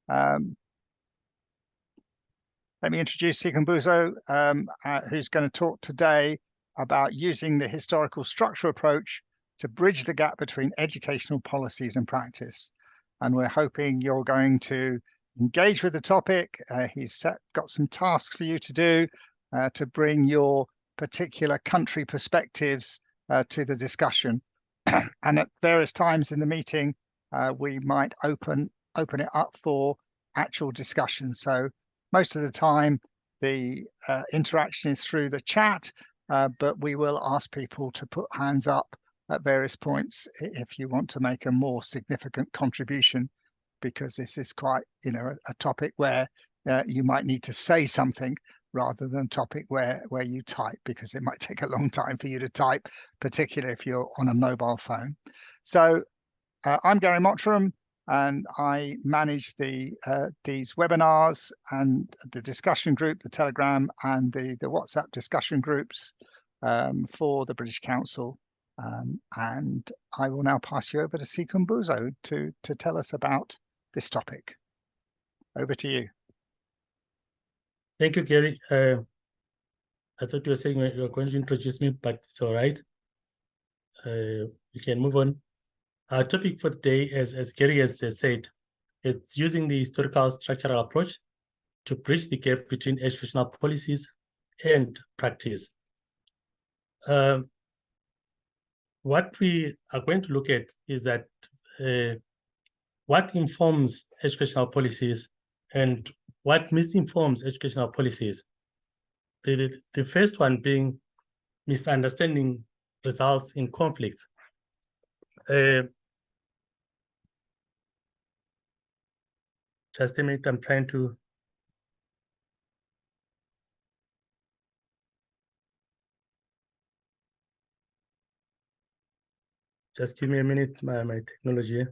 Let me introduce Sikhumbuzo, who's going to talk today about using the historical structure approach to bridge the gap between educational policies and practice. And we're hoping you're going to engage with the topic. He's got some tasks for you to do to bring your particular country perspectives to the discussion. And at various times in the meeting, we might open it up for actual discussion. So most of the time, the interaction is through the chat, but we will ask people to put hands up at various points if you want to make a more significant contribution, because this is quite, a topic where you might need to say something rather than a topic where you type, because it might take a long time for you to type, particularly if you're on a mobile phone. So I'm Gary Mottram, and I manage these webinars and the discussion group, the Telegram and the WhatsApp discussion groups for the British Council. And I will now pass you over to Sikhumbuzo to tell us about this topic. Over to you. Thank you, Gary. I thought you were saying you were going to introduce me, but it's all right. We can move on. Our topic for today, as Gary has said, it's using the historical structural approach to bridge the gap between educational policies and practice. What we are going to look at is that what informs educational policies and what misinforms educational policies. The first one being misunderstanding results in conflict. Just a minute, I'm trying to just give me a minute, my technology.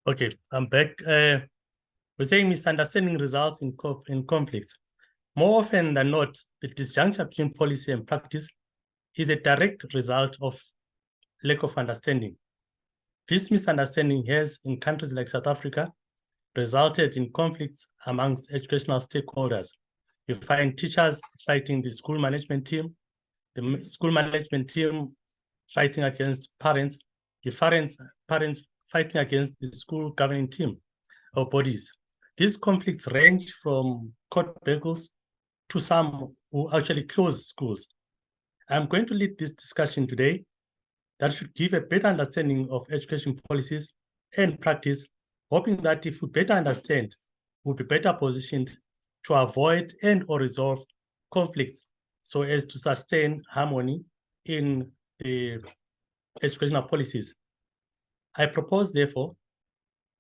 Okay, I'm back. We're saying misunderstanding results in conflicts. More often than not, the disjuncture between policy and practice is a direct result of lack of understanding. This misunderstanding has, in countries like South Africa, resulted in conflicts amongst educational stakeholders. You find teachers fighting the school management team, the school management team fighting against parents, the parents fighting against the school governing team or bodies. These conflicts range from court battles to some who actually close schools. I'm going to lead this discussion today that should give a better understanding of education policies and practice, hoping that if we better understand, we'll be better positioned to avoid and or resolve conflicts so as to sustain harmony in the educational policies. I propose, therefore,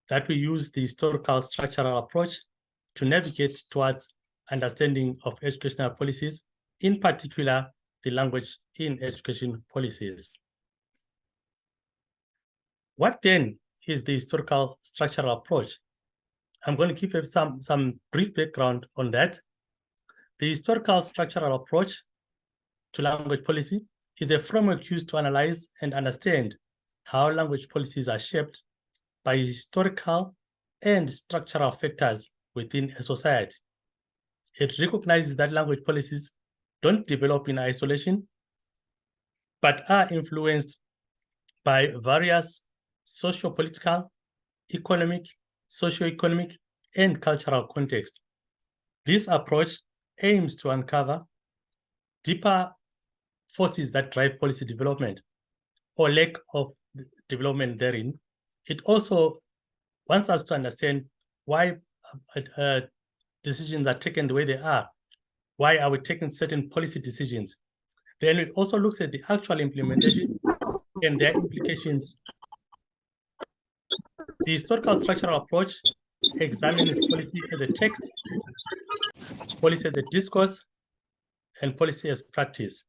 that we use the historical structural approach to navigate towards understanding of educational policies, in particular, the language in education policies. What then is the historical structural approach? I'm going to give some brief background on that. The historical structural approach to language policy is a framework used to analyze and understand how language policies are shaped by historical and structural factors within a society. It recognizes that language policies don't develop in isolation, but are influenced by various socio-political, economic, socio-economic, and cultural contexts. This approach aims to uncover deeper forces that drive policy development or lack of development therein. It also wants us to understand why decisions are taken the way they are. Why are we taking certain policy decisions? Then it also looks at the actual implementation and their implications. The historical structural approach examines policy as a text, policy as a discourse, and policy as practice.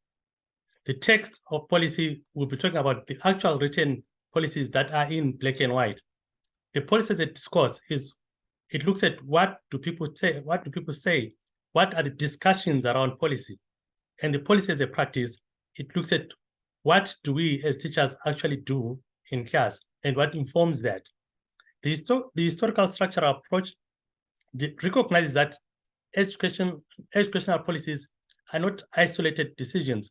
The text of policy will be talking about the actual written policies that are in black and white. The policy as a discourse it looks at what do people say, what are the discussions around policy, And the policy as a practice, it looks at what do we as teachers actually do in class and what informs that. The historical structural approach recognizes that educational policies are not isolated decisions,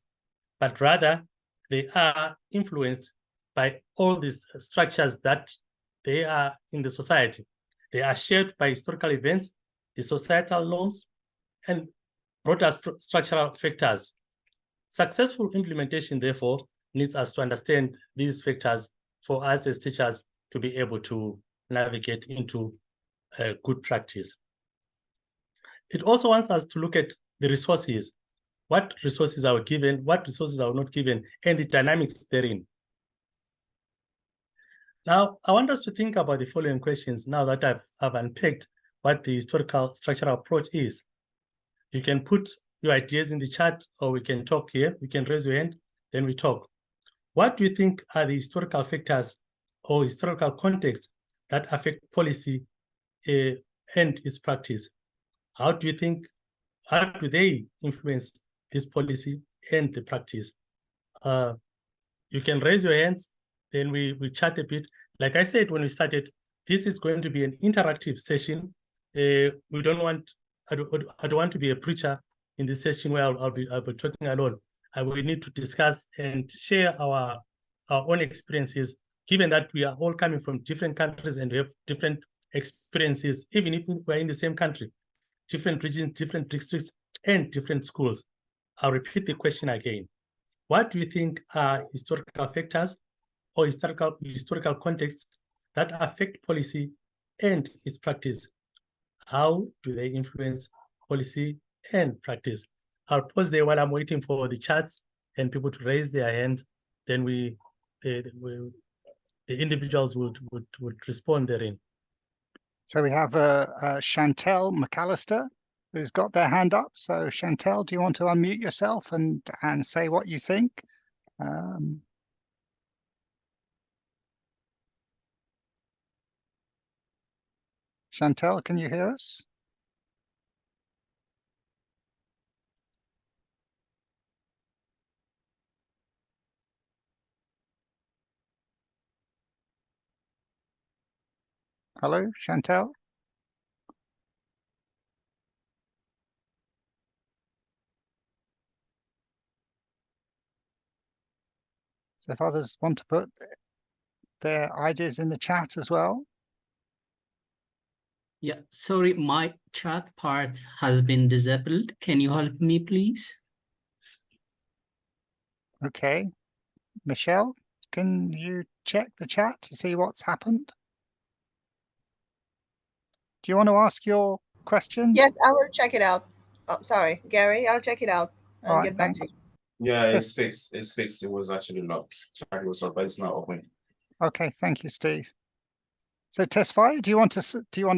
but rather they are influenced by all these structures that they are in the society. They are shaped by historical events, the societal norms, and broader structural factors. Successful implementation, therefore, needs us to understand these factors for us as teachers to be able to navigate into good practice. It also wants us to look at the resources. What resources are given, what resources are not given, and the dynamics therein. Now, I want us to think about the following questions now that I've unpacked what the historical structural approach is. You can put your ideas in the chat, or we can talk here. You can raise your hand, then we talk. What do you think are the historical factors or historical contexts that affect policy and its practice? How do they influence this policy and the practice? You can raise your hands, then we chat a bit. Like I said when we started, this is going to be an interactive session. I don't want to be a preacher in this session where I'll be talking alone. We need to discuss and share our own experiences, given that we are all coming from different countries and we have different experiences, even if we're in the same country, different regions, different districts, and different schools. I'll repeat the question again. What do you think are historical factors or historical contexts that affect policy and its practice? How do they influence policy and practice? I'll pause there while I'm waiting for the chats and people to raise their hand. Then the individuals would respond therein. So we have Chantel McAllister, who's got their hand up. So Chantel, do you want to unmute yourself and say what you think? Chantel, can you hear us? Hello, Chantel? So if others want to put their ideas in the chat as well. Yeah, sorry, my chat part has been disabled. Can you help me, please? Okay. Michelle, can you check the chat to see what's happened? Do you want to ask your question? Yes, I will check it out. Oh, sorry, Gary, I'll check it out and All right, get back thanks. to you. Yeah, Yes. it's fixed. It's fixed. It was actually locked. Chat was up, but it's not open. Okay, thank you, Steve. So Tesfaye, do you want to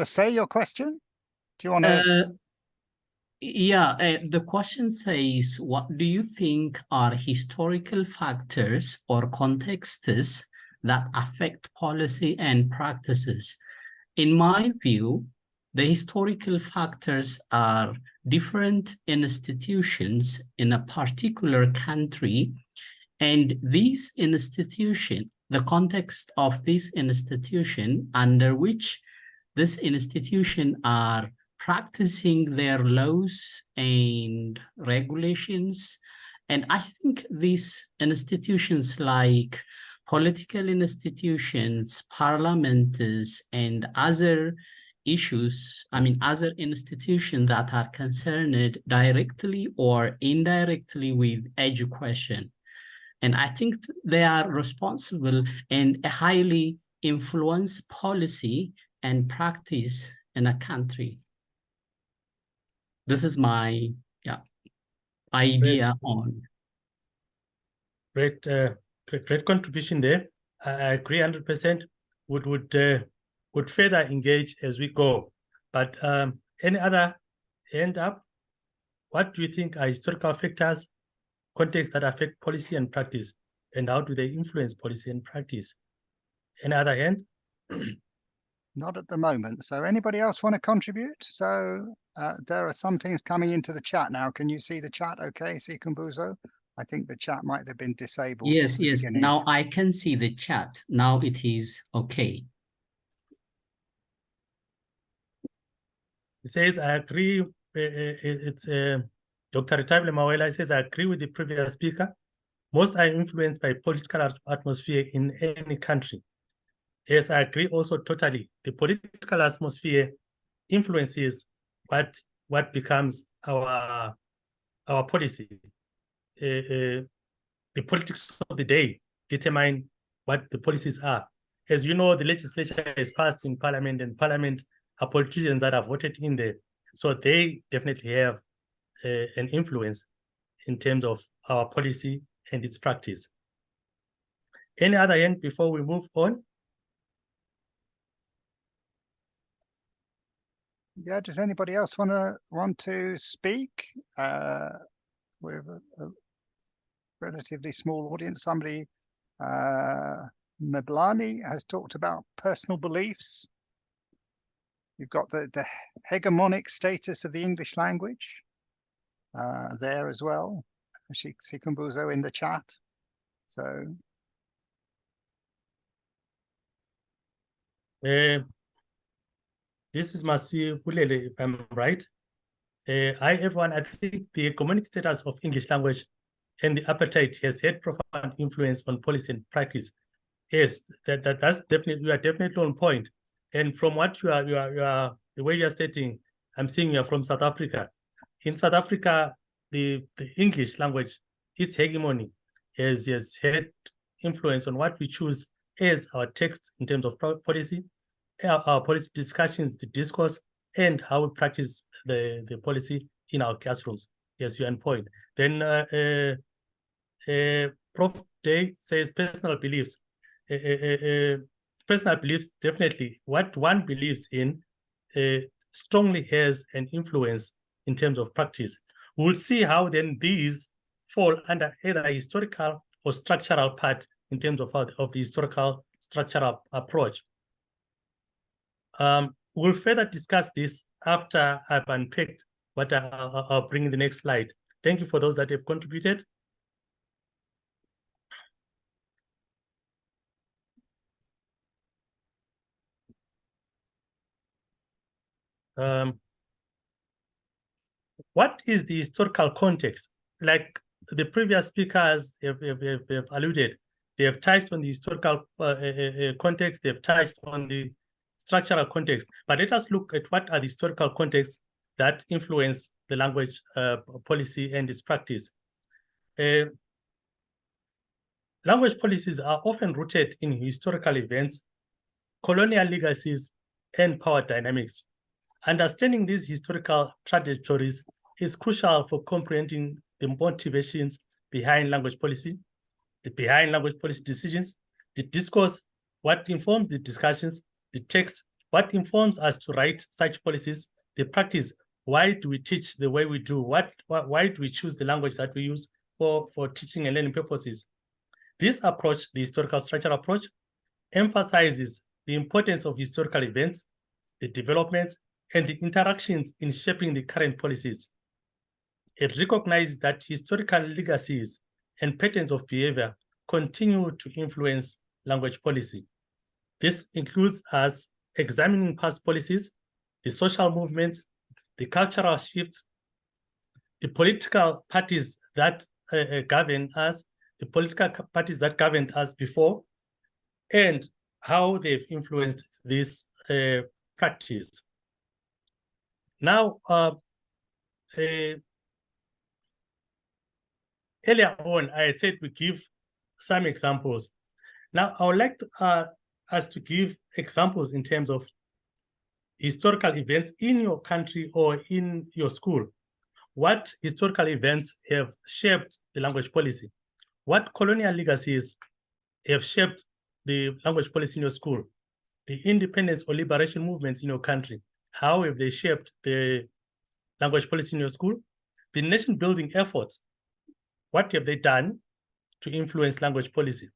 say your question? Do you want to? The question says, what do you think are historical factors or contexts that affect policy and practices? In my view, the historical factors are different institutions in a particular country, and these institutions, the context of this institution under which this institution are practicing their laws and regulations. And I think these institutions like political institutions, parliaments, and other issues, other institutions that are concerned directly or indirectly with education. And I think they are responsible and highly influence policy and practice in a country. This is my idea on. Great contribution there. I agree 100%. Would further engage as we go. But any other hand up? What do you think are historical factors, contexts that affect policy and practice, and how do they influence policy and practice? Any other hand? Not at the moment. So anybody else want to contribute? So there are some things coming into the chat now. Can you see the chat okay, Sikhumbuzo? I think the chat might have been disabled. Yes, at the yes. beginning. Now I can see the chat. Now it is okay. It says, I agree. It's Dr. Ritable Mawela says, I agree with the previous speaker. Most are influenced by political atmosphere in any country. Yes, I agree also totally. The political atmosphere influences what becomes our policy. The politics of the day determine what the policies are. As you know, the legislature is passed in Parliament, and Parliament are politicians that are voted in there. So they definitely have an influence in terms of our policy and its practice. Any other hand before we move on? Yeah, does anybody else want to speak? We have a relatively small audience. Somebody, Meblani has talked about personal beliefs. You've got the hegemonic status of the English language there as well. Sikhumbuzo in the chat. So this is Masi Pulele, if I'm right. Hi, everyone. I think the hegemonic status of English language and the appetite has had profound influence on policy and practice. Yes, that's definitely, you are definitely on point. And from what you are the way you are stating, I'm seeing you are from South Africa. In South Africa, the English language, its hegemony has had influence on what we choose as our text in terms of policy, our policy discussions, the discourse, and how we practice the policy in our classrooms. Yes, you're on point. Then Prof. Day says personal beliefs. Personal beliefs, definitely, what one believes in strongly has an influence in terms of practice. We'll see how then these fall under either a historical or structural part in terms of the historical structural approach. We'll further discuss this after I've unpicked what I'll bring in the next slide. Thank you for those that have contributed. What is the historical context? Like the previous speakers have alluded, they have touched on the historical context, they've touched on the structural context, but let us look at what are the historical contexts that influence the language policy and its practice. Language policies are often rooted in historical events, colonial legacies, and power dynamics. Understanding these historical trajectories is crucial for comprehending the motivations behind language policy, behind language policy decisions, the discourse, what informs the discussions, the text, what informs us to write such policies, the practice, why do we teach the way we do, why do we choose the language that we use for teaching and learning purposes. This approach, the historical structure approach, emphasizes the importance of historical events, the developments, and the interactions in shaping the current policies. It recognizes that historical legacies and patterns of behavior continue to influence language policy. This includes us examining past policies, the social movements, the cultural shifts, the political parties that govern us, the political parties that governed us before, and how they've influenced this practice. Now, earlier on, I said we give some examples. Now, I would like us to give examples in terms of historical events in your country or in your school. What historical events have shaped the language policy? What colonial legacies have shaped the language policy in your school? The independence or liberation movements in your country, how have they shaped the language policy in your school? The nation building efforts, what have they done to influence language policy?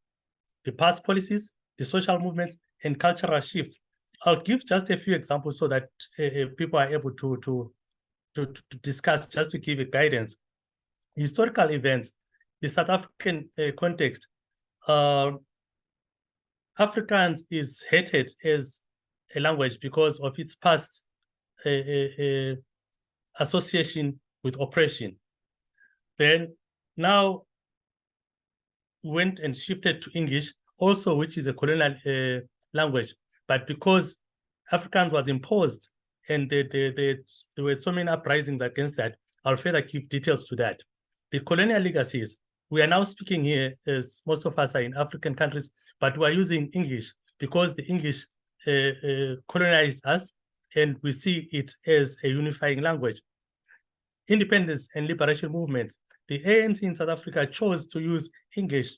The past policies, the social movements, and cultural shifts, I'll give just a few examples so that people are able to discuss, just to give a guidance. Historical events, the South African context, Afrikaans is hated as a language because of its past association with oppression. Then now went and shifted to English, also, which is a colonial language. But because Afrikaans was imposed and there were so many uprisings against that, I'll further give details to that. The colonial legacies, we are now speaking here, as most of us are in African countries, but we are using English because the English colonized us, and we see it as a unifying language. Independence and liberation movements, the ANC in South Africa chose to use English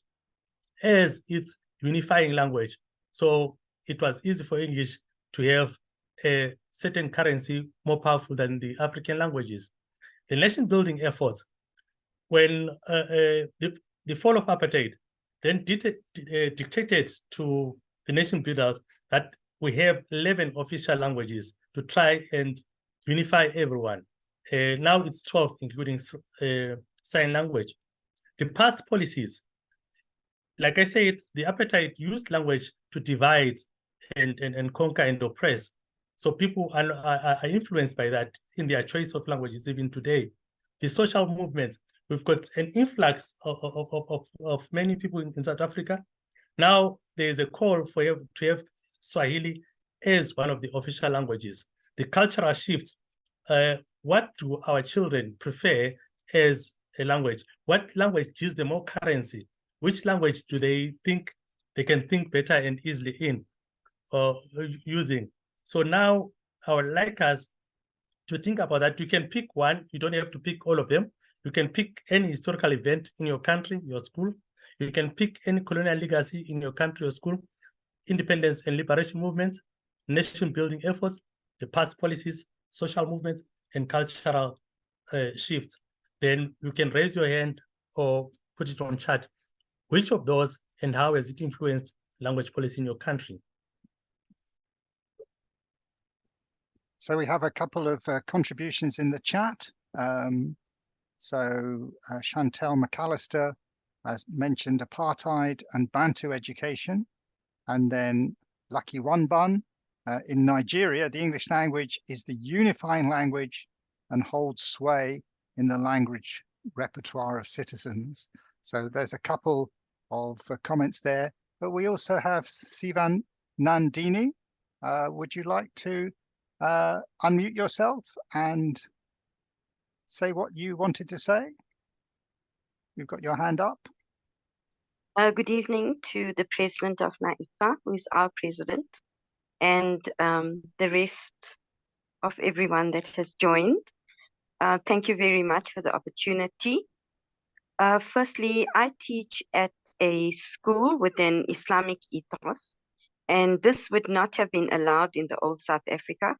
as its unifying language. So it was easy for English to have a certain currency more powerful than the African languages. The nation building efforts, when the fall of apartheid then dictated to the nation builders that we have 11 official languages to try and unify everyone. Now it's 12, including sign language. The past policies, like I said, the apartheid used language to divide and conquer and oppress. So people are influenced by that in their choice of languages even today. The social movements, we've got an influx of many people in South Africa. Now there's a call to have Swahili as one of the official languages. The cultural shifts, what do our children prefer as a language? What language gives them more currency? Which language do they think they can think better and easily in using? So now I would like us to think about that. You can pick one. You don't have to pick all of them. You can pick any historical event in your country, your school. You can pick any colonial legacy in your country or school, independence and liberation movements, nation building efforts, the past policies, social movements, and cultural shifts. Then you can raise your hand or put it on chat. Which of those and how has it influenced language policy in your country? So we have a couple of contributions in the chat. Chantel McAllister has mentioned apartheid and Bantu education. And then Lucky Wanbun, in Nigeria, the English language is the unifying language and holds sway in the language repertoire of citizens. So there's a couple of comments there, but we also have Sivan Nandini. Would you like to unmute yourself and say what you wanted to say? You've got your hand up. Good evening to the president of NAICA, who is our president, and the rest of everyone that has joined. Thank you very much for the opportunity. Firstly, I teach at a school with an Islamic ethos, and this would not have been allowed in the old South Africa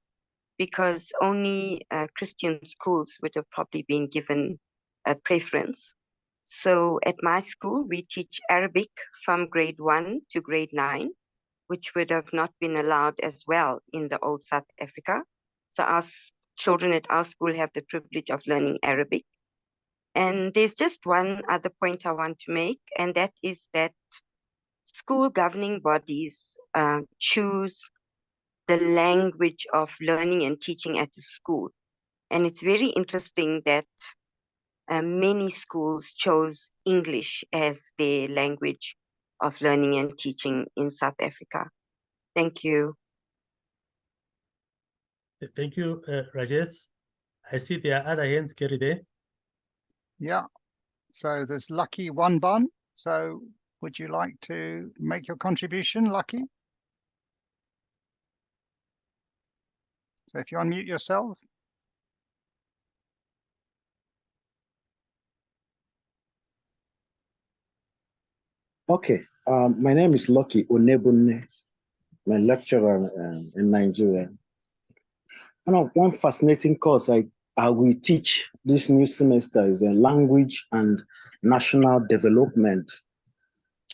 because only Christian schools would have probably been given a preference. So at my school, we teach Arabic from grade 1 to grade 9, which would have not been allowed as well in the old South Africa. So our children at our school have the privilege of learning Arabic. And there's just one other point I want to make, and that is that school governing bodies choose the language of learning and teaching at the school. And it's very interesting that many schools chose English as their language of learning and teaching in South Africa. Thank you. Thank you, Rajesh. I see there are other hands carried there. Yeah, so there's Lucky Wanbun. So would you like to make your contribution, Lucky? So if you unmute yourself. Okay, my name is Lucky Onebunne. I'm a lecturer in Nigeria. One fascinating course I will teach this new semester is language and national development.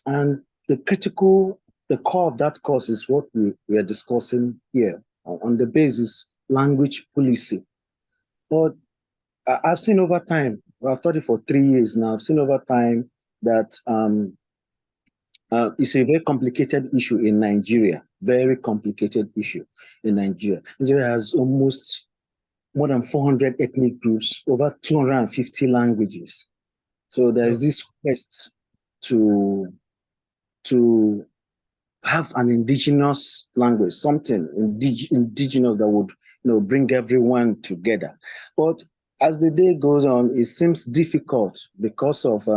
And the critical the core of that course is what we are discussing here on the basis language policy. But I've seen over time, I've taught it for 3 years now, I've seen over time that it's a very complicated issue in Nigeria, very complicated issue in Nigeria. Nigeria has almost more than 400 ethnic groups, over 250 languages. So there's this quest to have an indigenous language, something indigenous that would, bring everyone together. But as the day goes on, it seems difficult because of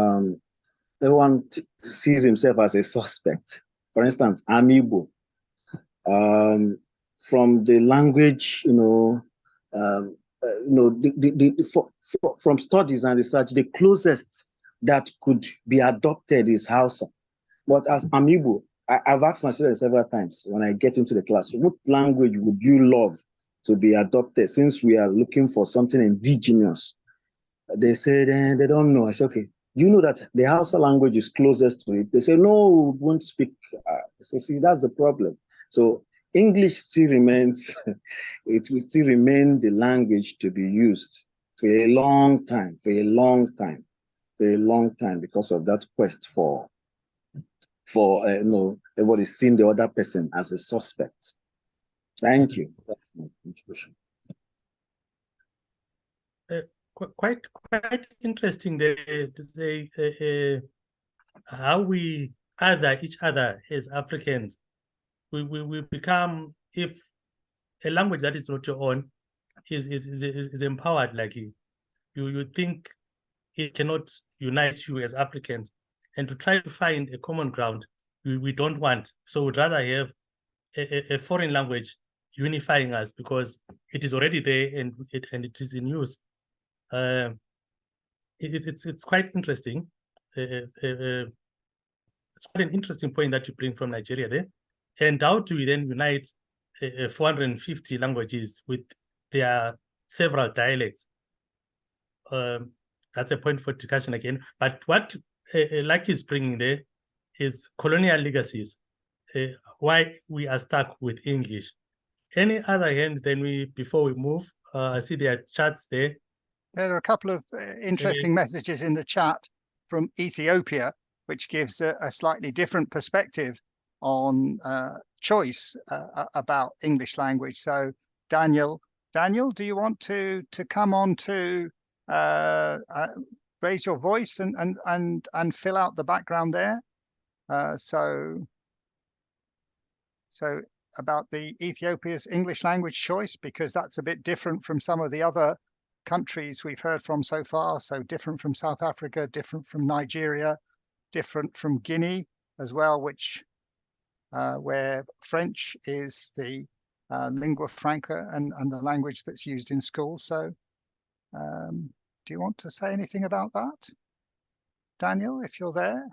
everyone sees himself as a suspect. For instance, I'm Igbo. From the language, from studies and research, the closest that could be adopted is Hausa. But as I'm Igbo, I've asked my students several times when I get into the class, what language would you love to be adopted since we are looking for something indigenous? They said they don't know. I said, okay, do you know that the Hausa language is closest to it? They say, no, we won't speak. So see, that's the problem. So English still remains, it will still remain the language to be used for a long time, because of that quest for everybody seeing the other person as a suspect. Thank you. That's my contribution. Quite interesting to say how we other each other as Africans. We become, if a language that is not your own is empowered, like you think it cannot unite you as Africans, and to try to find a common ground we don't want. So we'd rather have a foreign language unifying us because it is already there and it is in use. It's quite interesting. It's quite an interesting point that you bring from Nigeria there. And how do we then unite 450 languages with their several dialects? That's a point for discussion again. But what Lucky is bringing there is colonial legacies, why we are stuck with English. Any other hand before we move? I see there are chats there. There are a couple of interesting messages in the chat from Ethiopia, which gives a slightly different perspective on choice about English language. So Daniel, do you want to come on to raise your voice and fill out the background there? So about the Ethiopia's English language choice, because that's a bit different from some of the other countries we've heard from so far. So different from South Africa, different from Nigeria, different from Guinea as well, which where French is the lingua franca and the language that's used in school. So do you want to say anything about that? Daniel, if you're there,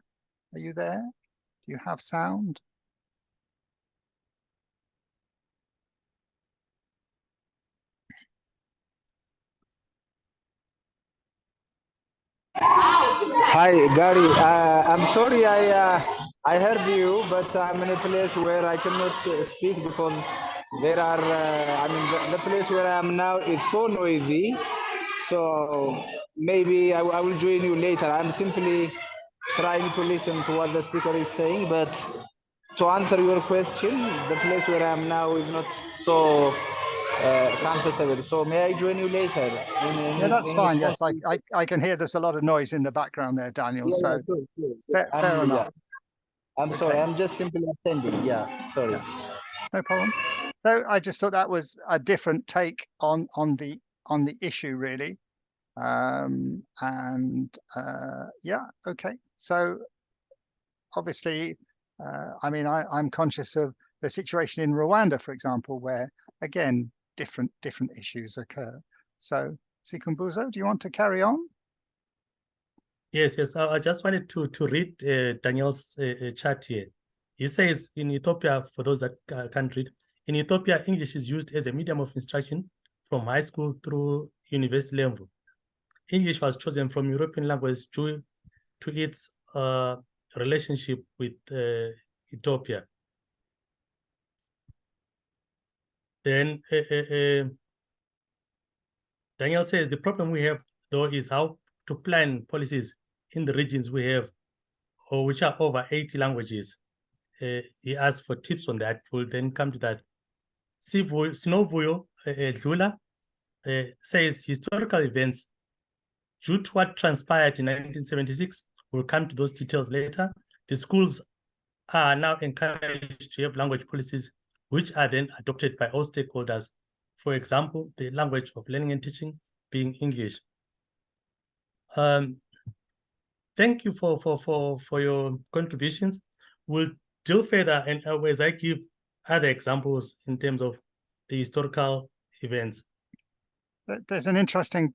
are you there? Do you have sound? Hi, Gary. I'm sorry I heard you, but I'm in a place where I cannot speak because there are, the place where I am now is so noisy. So maybe I will join you later. I'm simply trying to listen to what the speaker is saying, but to answer your question, the place where I am now is not so comfortable. So may I join you later? Yeah, that's fine. Yes, I can hear there's a lot of noise in the background there, Daniel. Yeah, so sure. Fair enough. I'm sorry. I'm just simply attending. Yeah, sorry. Yeah, no problem. So I just thought that was a different take on the issue, really. Yeah, okay. So obviously, I'm conscious of the situation in Rwanda, for example, where again different issues occur. So Sikhumbuzo, do you want to carry on? Yes. I just wanted to read Daniel's chat here. He says in Ethiopia, for those that can't read, in Ethiopia, English is used as a medium of instruction from high school through university level. English was chosen from European languages due to its relationship with Ethiopia. Then Daniel says the problem we have though is how to plan policies in the regions we have, or which are over 80 languages. He asked for tips on that. We'll then come to that. Sinovuyo Dlula says historical events due to what transpired in 1976. We'll come to those details later. The schools are now encouraged to have language policies which are then adopted by all stakeholders. For example, the language of learning and teaching being English. Thank you for your contributions. We'll deal further and as I give other examples in terms of the historical events. There's an interesting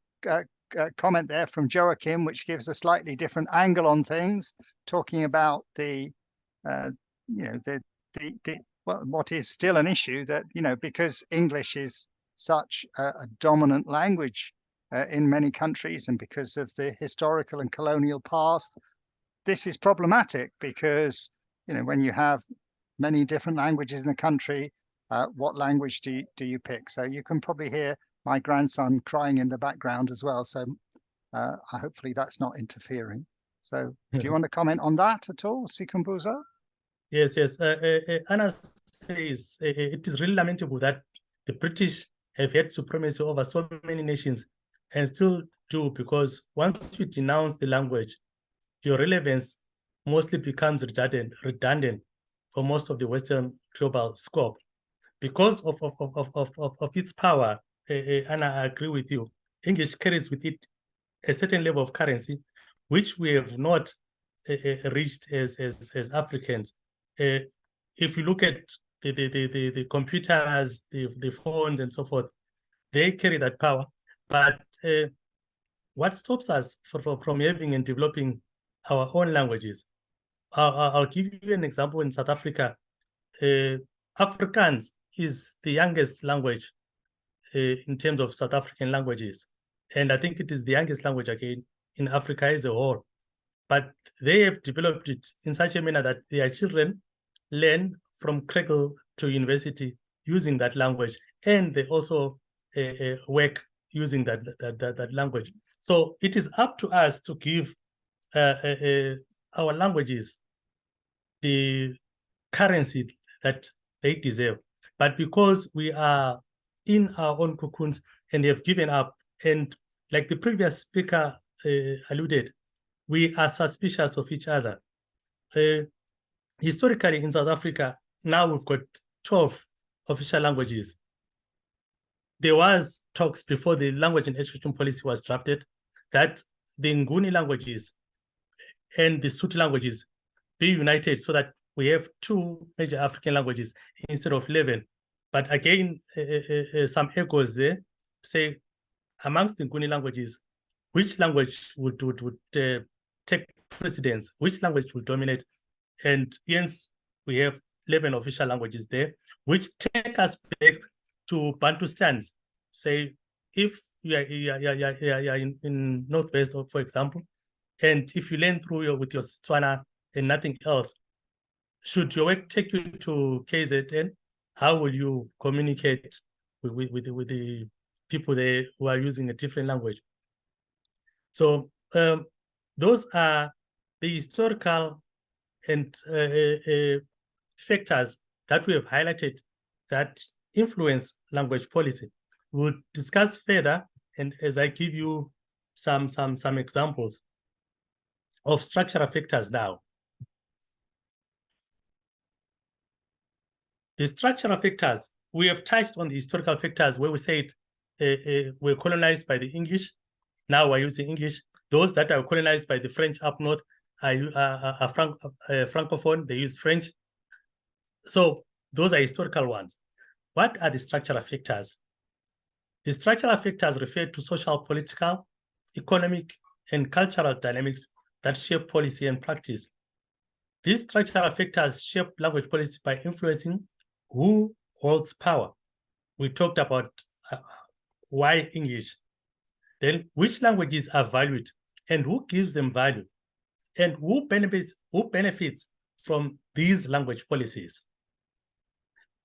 comment there from Joachim, which gives a slightly different angle on things, talking about the what is still an issue, that because English is such a dominant language in many countries, and because of the historical and colonial past, this is problematic because when you have many different languages in the country, what language do you pick? So you can probably hear my grandson crying in the background as well. So hopefully that's not interfering. So do you want to comment on that at all, Sikhumbuzo? Yes. Anna says it is really lamentable that the British have had supremacy over so many nations and still do, because once you denounce the language, your relevance mostly becomes redundant for most of the Western global scope. Because of its power, and I agree with you, English carries with it a certain level of currency, which we have not reached as Africans. If you look at the computers, the phones and so forth, they carry that power. But what stops us from having and developing our own languages? I'll give you an example. In South Africa, Afrikaans is the youngest language in terms of South African languages. And I think it is the youngest language again in Africa as a whole. But they have developed it in such a manner that their children learn from cradle to university using that language. And they also work using that language. So it is up to us to give our languages the currency that they deserve. But because we are in our own cocoons and have given up, and like the previous speaker alluded, we are suspicious of each other. Historically in South Africa, now we've got 12 official languages. There was talks before the language and education policy was drafted that the Nguni languages and the Sotho languages be united so that we have 2 major African languages instead of 11. But again, some echoes there say amongst the Nguni languages, which language would take precedence, which language will dominate. And yes, we have 11 official languages there, which take us back to Bantustans. Say, if you are in Northwest, for example, and if you learn through with your Setswana and nothing else, should your work take you to KZN, how will you communicate with the people there who are using a different language? So those are the historical and factors that we have highlighted that influence language policy. We'll discuss further, and as I give you some examples of structural factors now. The structural factors, we have touched on the historical factors where we said we're colonized by the English. Now we're using English. Those that are colonized by the French up north are Francophone, they use French. So those are historical ones. What are the structural factors? The structural factors refer to social, political, economic, and cultural dynamics that shape policy and practice. These structural factors shape language policy by influencing who holds power. We talked about why English. Then which languages are valued and who gives them value, and who benefits from these language policies.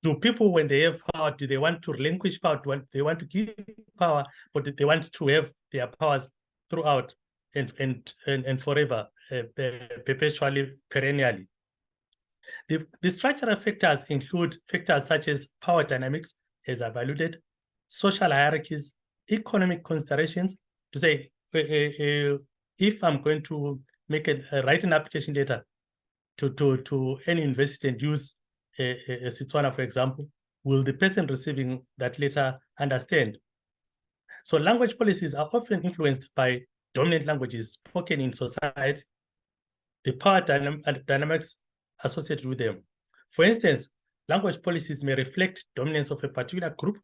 Do people, when they have power, do they want to relinquish power? Do they want to give power, or do they want to have their powers throughout and forever, perpetually, perennially? The structural factors include factors such as power dynamics, as I've alluded, social hierarchies, economic considerations. To say, if I'm going to make write an application letter to any university and use Setswana, for example, will the person receiving that letter understand? So language policies are often influenced by dominant languages spoken in society, the power dynamics associated with them. For instance, language policies may reflect dominance of a particular group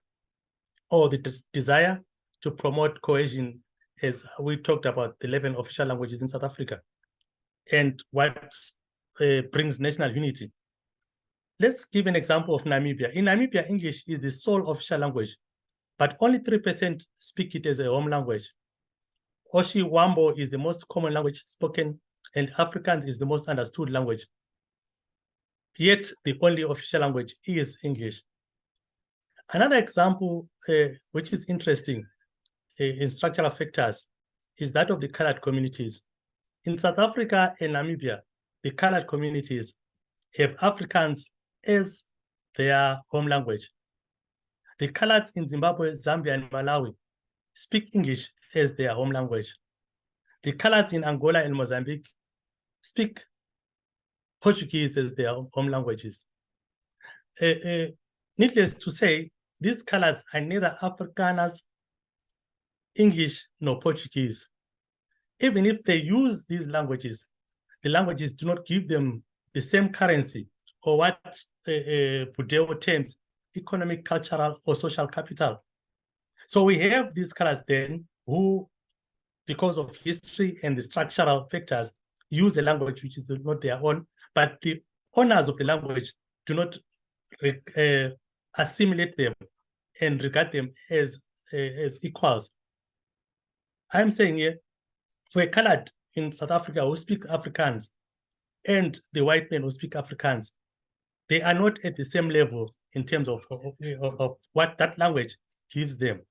or the desire to promote cohesion, as we talked about the 11 official languages in South Africa, and what brings national unity. Let's give an example of Namibia. In Namibia, English is the sole official language, but only 3% speak it as a home language. Oshiwambo is the most common language spoken, and Afrikaans is the most understood language. Yet, the only official language is English. Another example, which is interesting in structural factors, is that of the colored communities. In South Africa and Namibia, the colored communities have Afrikaans as their home language. The coloreds in Zimbabwe, Zambia, and Malawi speak English as their home language. The coloreds in Angola and Mozambique speak Portuguese as their home languages. Needless to say, these coloreds are neither Afrikaners, English, nor Portuguese. Even if they use these languages, the languages do not give them the same currency or what Budeo terms economic, cultural, or social capital. So we have these colors then who, because of history and the structural factors, use a language which is not their own, but the owners of the language do not assimilate them and regard them as equals. I'm saying here, for a colored in South Africa who speak Afrikaans and the white men who speak Afrikaans, they are not at the same level in terms of what that language gives them.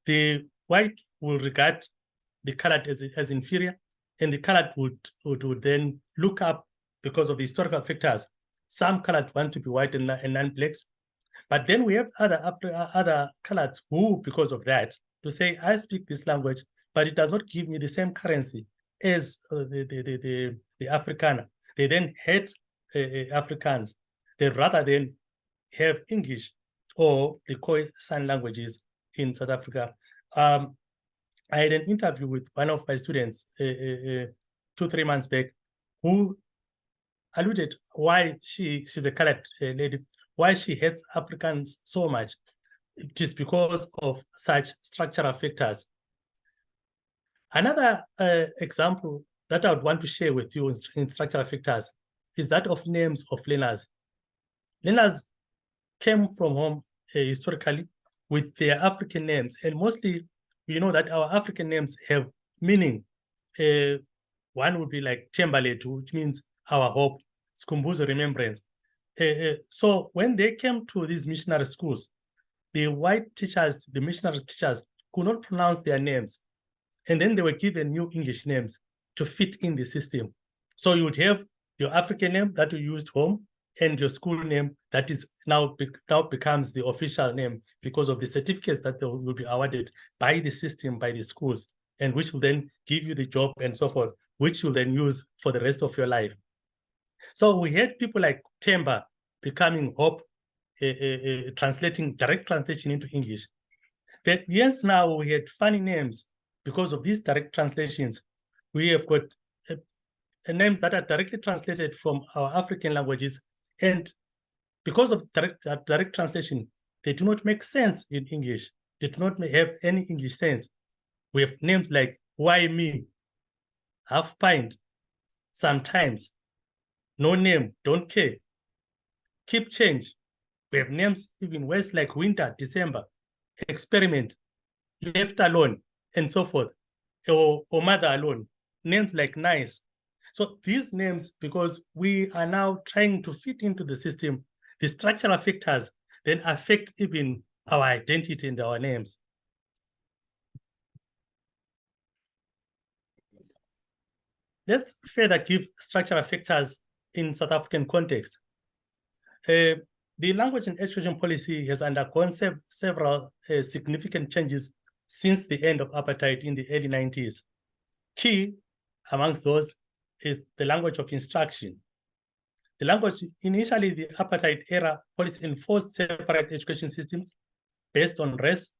The white will regard the colored as inferior, and the colored would then look up because of the historical factors. Some colored want to be white and non-blacks, but then we have other coloreds who, because of that, to say, I speak this language, but it does not give me the same currency as the Afrikaner. They then hate Afrikaans. They rather than have English or the co-sign languages in South Africa. I had an interview with one of my students 2-3 months back, who alluded why she's a colored lady, why she hates Afrikaans so much. It is because of such structural factors. Another example that I would want to share with you in structural factors is that of names of learners. Learners came from home historically with their African names, and mostly we know that our African names have meaning. One would be like Timberlake, which means our hope, Sikhumbuzo, remembrance. So when they came to these missionary schools, the white teachers, the missionary teachers, could not pronounce their names. And then they were given new English names to fit in the system. So you would have your African name that you used home, and your school name that is now becomes the official name because of the certificates that they will be awarded by the system, by the schools, and which will then give you the job and so forth, which you'll then use for the rest of your life. So we had people like Temba becoming Hope, translating direct translation into English. But yes, now we had funny names because of these direct translations. We have got names that are directly translated from our African languages, and because of direct translation, they do not make sense in English. They do not have any English sense. We have names like Why Me, Half Pint, Sometimes, No Name, Don't Care, Keep Change. We have names even worse like Winter, December, Experiment, Left Alone, and so forth, or Mother Alone. Names like Nice. So these names, because we are now trying to fit into the system, the structural factors then affect even our identity and our names. Let's further give structural factors in South African context. The language and education policy has undergone several significant changes since the end of apartheid in the early 90s. Key amongst those is the language of instruction. The language, initially the apartheid era policy enforced separate education systems based on race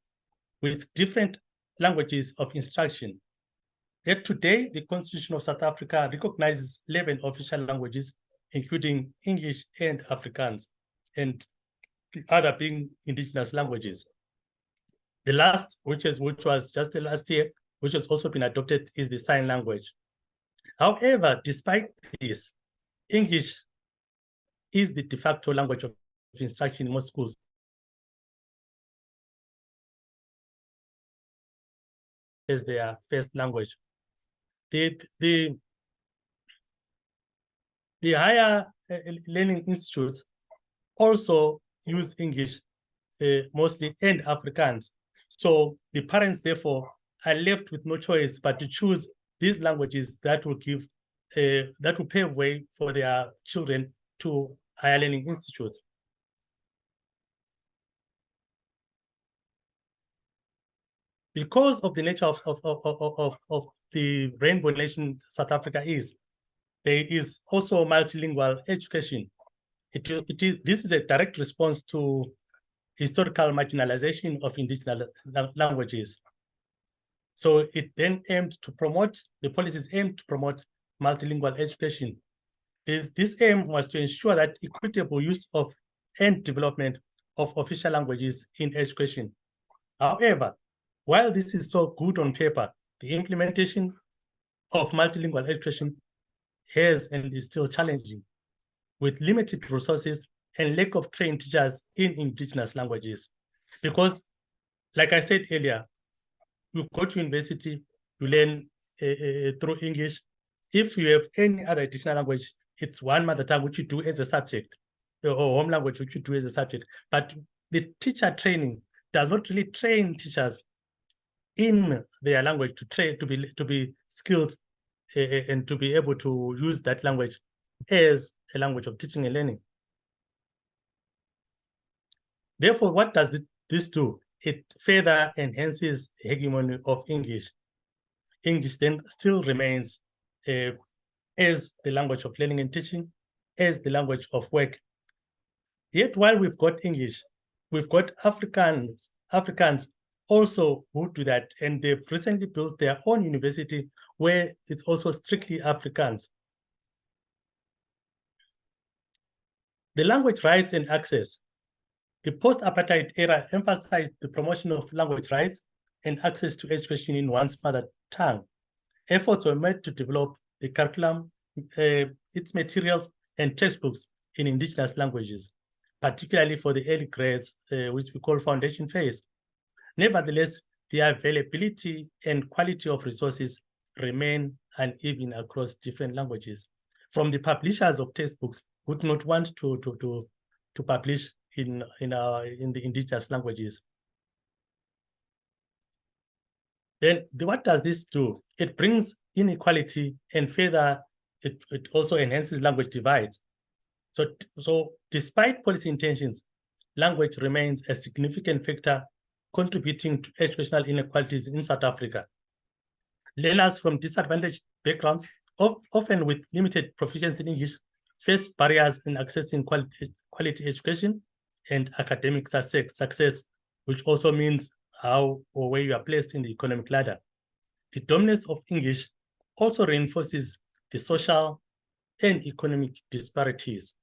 with different languages of instruction. Yet today, the Constitution of South Africa recognizes 11 official languages, including English and Afrikaans, and the other being indigenous languages. The last, which was just the last year, which has also been adopted, is the sign language. However, despite this, English is the de facto language of instruction in most schools. As their first language. The higher learning institutes also use English mostly and Afrikaans. So the parents, therefore, are left with no choice but to choose these languages that will give that will pave way for their children to higher learning institutes. Because of the nature of the rainbow nation South Africa is, there is also multilingual education. This is a direct response to historical marginalization of indigenous languages. So it then aimed to promote, the policies aimed to promote multilingual education. This aim was to ensure that equitable use of and development of official languages in education. However, while this is so good on paper, the implementation of multilingual education has and is still challenging, with limited resources and lack of trained teachers in indigenous languages. Because, like I said earlier, you go to university, you learn through English. If you have any other additional language, it's one mother tongue which you do as a subject, or home language which you do as a subject. But the teacher training does not really train teachers in their language to be skilled and to be able to use that language as a language of teaching and learning. Therefore, what does this do? It further enhances the hegemony of English. English then still remains as the language of learning and teaching, as the language of work. Yet while we've got English, we've got Afrikaans also who do that, and they've recently built their own university where it's also strictly Afrikaans. The language rights and access. The post-apartheid era emphasized the promotion of language rights and access to education in one's mother tongue. Efforts were made to develop the curriculum, its materials, and textbooks in indigenous languages, particularly for the early grades, which we call foundation phase. Nevertheless, the availability and quality of resources remain uneven across different languages. From the publishers of textbooks who do not want to publish in the indigenous languages. Then what does this do? It brings inequality, and further, it also enhances language divides. So despite policy intentions, language remains a significant factor contributing to educational inequalities in South Africa. Learners from disadvantaged backgrounds, often with limited proficiency in English, face barriers in accessing quality education and academic success, which also means how or where you are placed in the economic ladder. The dominance of English also reinforces the social and economic disparities.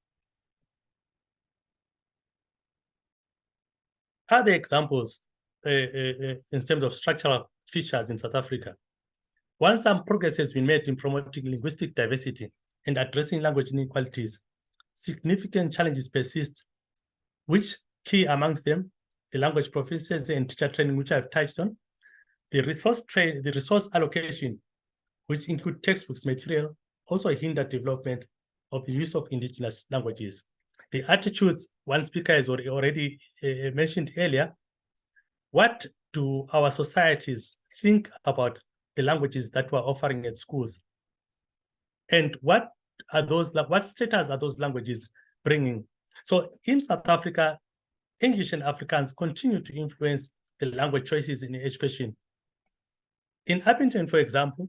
Other examples in terms of structural features in South Africa. While some progress has been made in promoting linguistic diversity and addressing language inequalities, significant challenges persist, which key amongst them, the language proficiency and teacher training, which I've touched on, the resource allocation, which include textbooks material, also hinder development of the use of indigenous languages. the attitudes one speaker has already mentioned earlier. What do our societies think about the languages that we're offering at schools? And what status are those languages bringing? So in South Africa, English and Afrikaans continue to influence the language choices in education. In Appington, for example,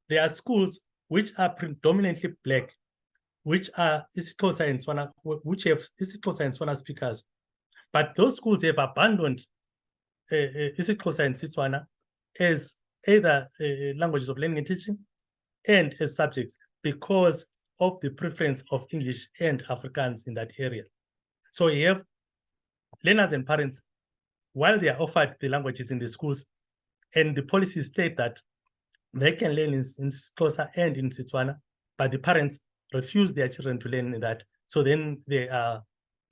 there are schools which are predominantly Black, which are isiXhosa and Tswana, which have isiXhosa and Tswana speakers. But those schools have abandoned isiXhosa and Setswana as either languages of learning and teaching and as subjects because of the preference of English and Afrikaans in that area. So you have learners and parents, while they are offered the languages in the schools, and the policies state that they can learn in Xhosa and in Setswana, but the parents refuse their children to learn in that. So then they are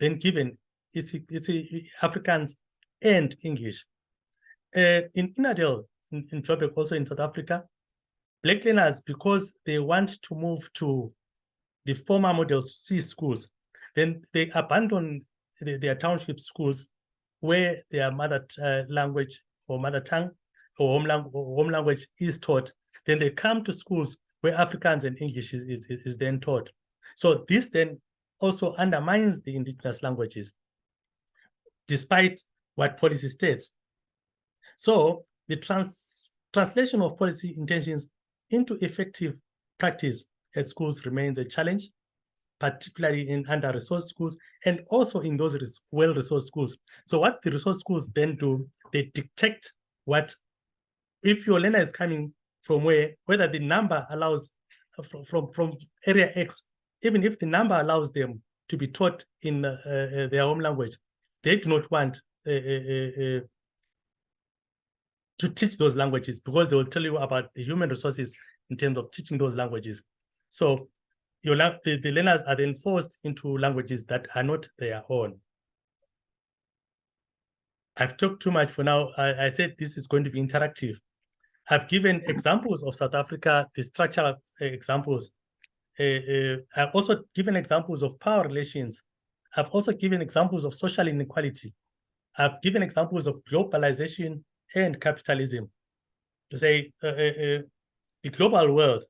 then given Afrikaans and English. In Inadel, in Joburg, also in South Africa, Black learners, because they want to move to the former Model C schools, then they abandon their township schools where their mother language or mother tongue or home language is taught. Then they come to schools where Afrikaans and English is then taught. So this then also undermines the indigenous languages, despite what policy states. So the translation of policy intentions into effective practice at schools remains a challenge, particularly in under-resourced schools and also in those well-resourced schools. So what the resource schools then do, they dictate what, if your learner is coming from whether the number allows from area X, even if the number allows them to be taught in their home language, they do not want to teach those languages because they will tell you about the human resources in terms of teaching those languages. So the learners are then forced into languages that are not their own. I've talked too much for now. I said this is going to be interactive. I've given examples of South Africa, the structural examples. I've also given examples of power relations. I've also given examples of social inequality. I've given examples of globalization and capitalism. To say the global world,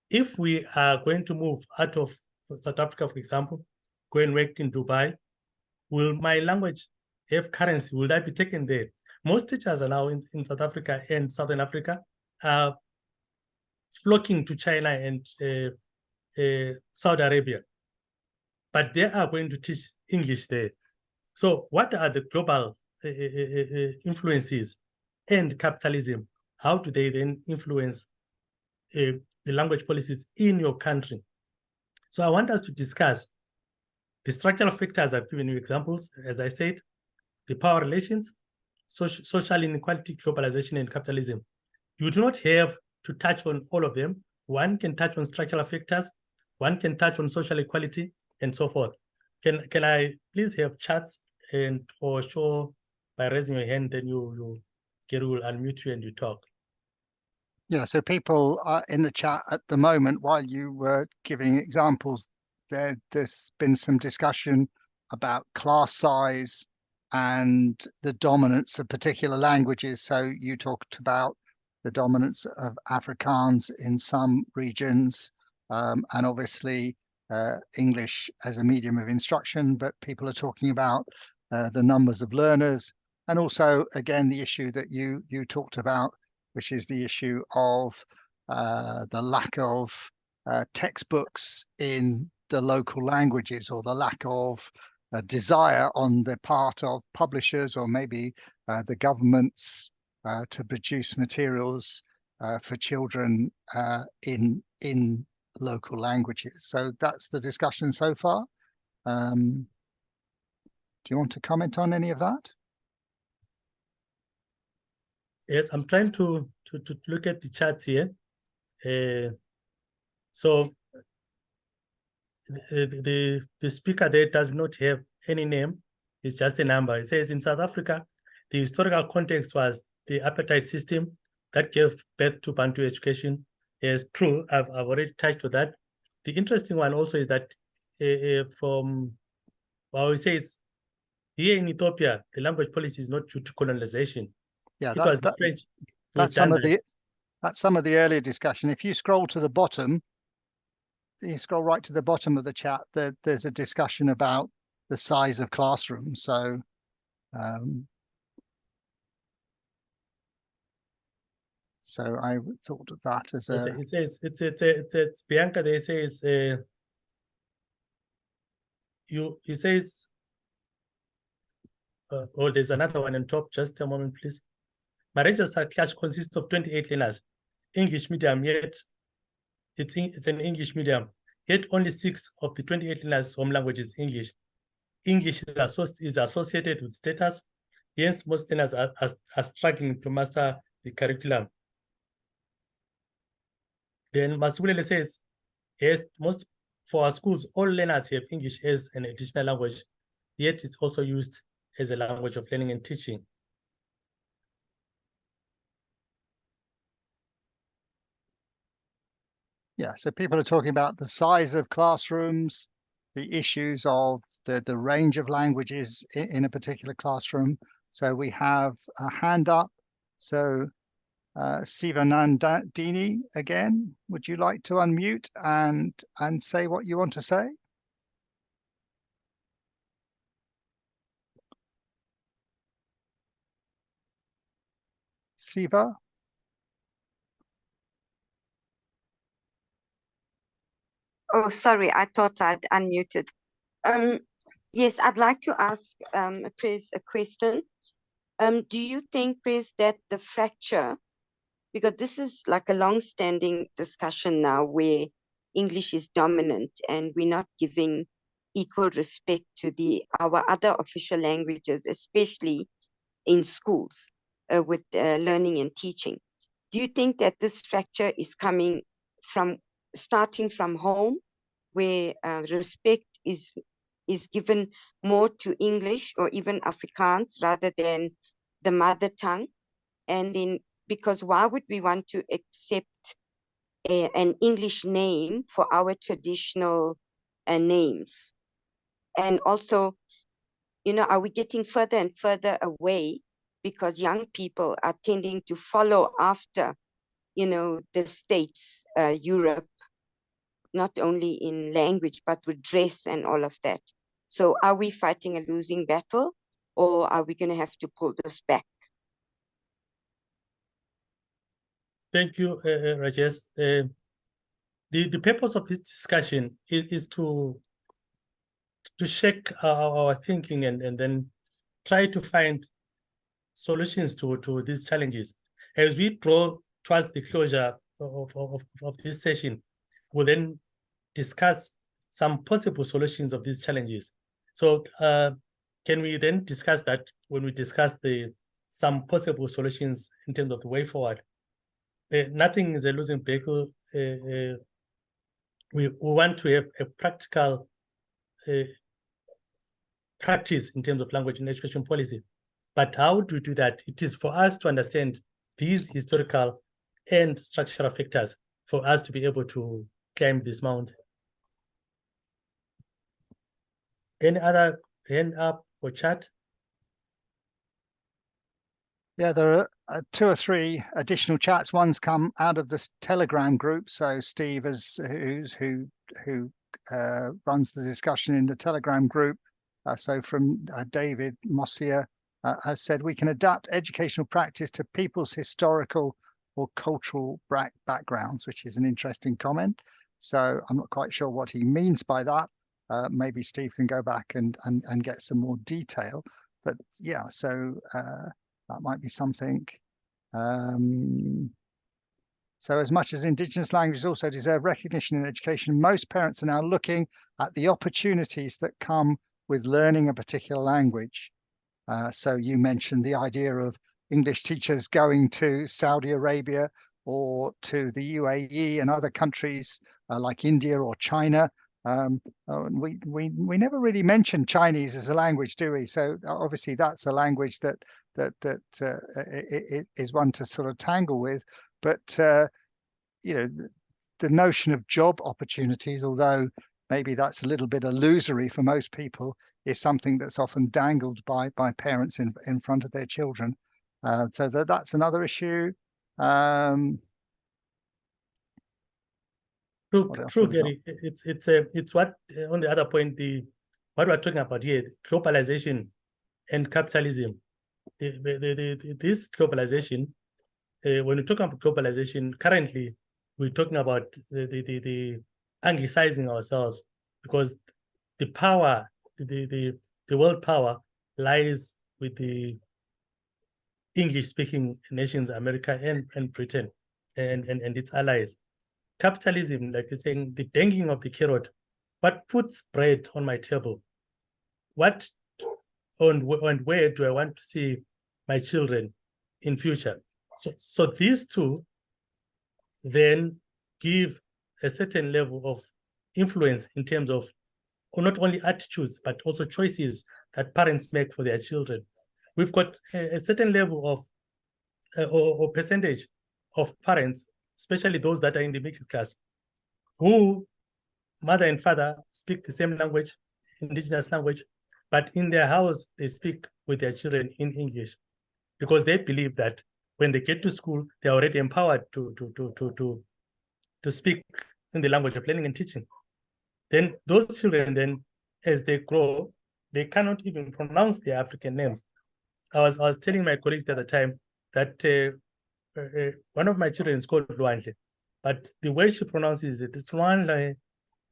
if we are going to move out of South Africa, for example, go and work in Dubai, will my language have currency? Will that be taken there? Most teachers are now in South Africa and Southern Africa are flocking to China and Saudi Arabia, but they are going to teach English there. So what are the global influences and capitalism? How do they then influence the language policies in your country? So I want us to discuss the structural factors. I've given you examples, as I said, the power relations, social inequality, globalization, and capitalism. You do not have to touch on all of them. One can touch on structural factors, one can touch on social equality, and so forth. Can I please have chats and or show by raising your hand, then Gary will unmute you and you talk. Yeah, so people are in the chat at the moment while you were giving examples. There's been some discussion about class size and the dominance of particular languages. So you talked about the dominance of Afrikaans in some regions, and obviously English as a medium of instruction, but people are talking about the numbers of learners, and also, again, the issue that you talked about, which is the issue of the lack of textbooks in the local languages, or the lack of desire on the part of publishers or maybe the governments to produce materials for children in local languages. So that's the discussion so far. Do you want to comment on any of that? Yes, I'm trying to look at the chat here. So the speaker there does not have any name. It's just a number. It says in South Africa, the historical context was the apartheid system that gave birth to Bantu education. Yes, true. I've already touched on that. The interesting one also is that from Well, we say it's here in Ethiopia, the language policy is not due to colonization. Yeah, It was the French who that's done some of the earlier discussion. If you scroll to the bottom, you scroll right to the bottom of the chat, there's a discussion about the size of classrooms. So so I thought of that as a It says it's Bianca. They say it's it says oh, there's another one on top. Just a moment, please. My registered class consists of 28 learners, English medium. Yet it's an English medium. Yet only 6 of the 28 learners' home language is English. English is associated with status. Hence, most learners are struggling to master the curriculum. Then Masubulele says, yes, for our schools, all learners have English as an additional language, yet it's also used as a language of learning and teaching. Yeah, so people are talking about the size of classrooms, the issues of the range of languages in a particular classroom. So we have a hand up. So Sivanandini, again, would you like to unmute and say what you want to say? Siva? Oh, sorry, I thought I'd unmuted. Yes, I'd like to ask Pres a question. Do you, Pres, that the fracture, because this is like a long-standing discussion now where English is dominant and we're not giving equal respect to our other official languages, especially in schools with learning and teaching. Do you think that this fracture is starting from home, where respect is given more to English or even Afrikaans rather than the mother tongue? And then, because why would we want to accept an English name for our traditional names? And also, are we getting further and further away because young people are tending to follow after, the States, Europe, not only in language, but with dress and all of that? So are we fighting a losing battle, or are we going to have to pull this back? Thank you, Rajesh. The purpose of this discussion is to check our thinking and then try to find solutions to these challenges. As we draw towards the closure of this session, we'll then discuss some possible solutions of these challenges. So can we then discuss that when we discuss some possible solutions in terms of the way forward? Nothing is a losing battle. We want to have a practical practice in terms of language and education policy. But how do we do that? It is for us to understand these historical and structural factors for us to be able to climb this mountain. Any other hand up or chat? Yeah, there are 2 or 3 additional chats. One's come out of this Telegram group. So Steve, who runs the discussion in the Telegram group, so from David Mossier, has said we can adapt educational practice to people's historical or cultural backgrounds, which is an interesting comment. So I'm not quite sure what he means by that. Maybe Steve can go back and get some more detail. But yeah, so that might be something. So as much as Indigenous languages also deserve recognition in education, most parents are now looking at the opportunities that come with learning a particular language. So you mentioned the idea of English teachers going to Saudi Arabia or to the UAE and other countries like India or China. We never really mentioned Chinese as a language, do we? So obviously that's a language that it is one to sort of tangle with. But the notion of job opportunities, although maybe that's a little bit illusory for most people, is something that's often dangled by parents in front of their children. So that's another issue. True, Gary. It's what on the other point, what we're talking about here, globalization and capitalism. This globalization, when we talk about globalization, currently we're talking about the anglicizing ourselves, because the power, the world power lies with the English-speaking nations, America and Britain, and its allies. Capitalism, like you're saying, the dangling of the carrot, what puts bread on my table? What and where do I want to see my children in future? So these two then give a certain level of influence in terms of not only attitudes, but also choices that parents make for their children. We've got a certain level of or percentage of parents, especially those that are in the middle class, who mother and father speak the same language, indigenous language, but in their house, they speak with their children in English, because they believe that when they get to school, they're already empowered to speak in the language of learning and teaching. Then those children, then as they grow, they cannot even pronounce their African names. I was telling my colleagues the other time that one of my children is called Luanle, but the way she pronounces it, it's Luanle,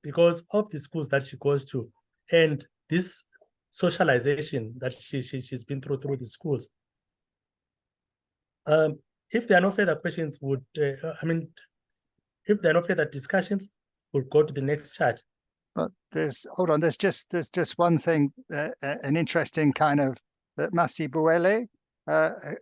because of the schools that she goes to and this socialization that she's been through the schools. If there are no further questions, if there are no further discussions, we'll go to the next chart. But there's just one thing, an interesting kind of that Masi Buele,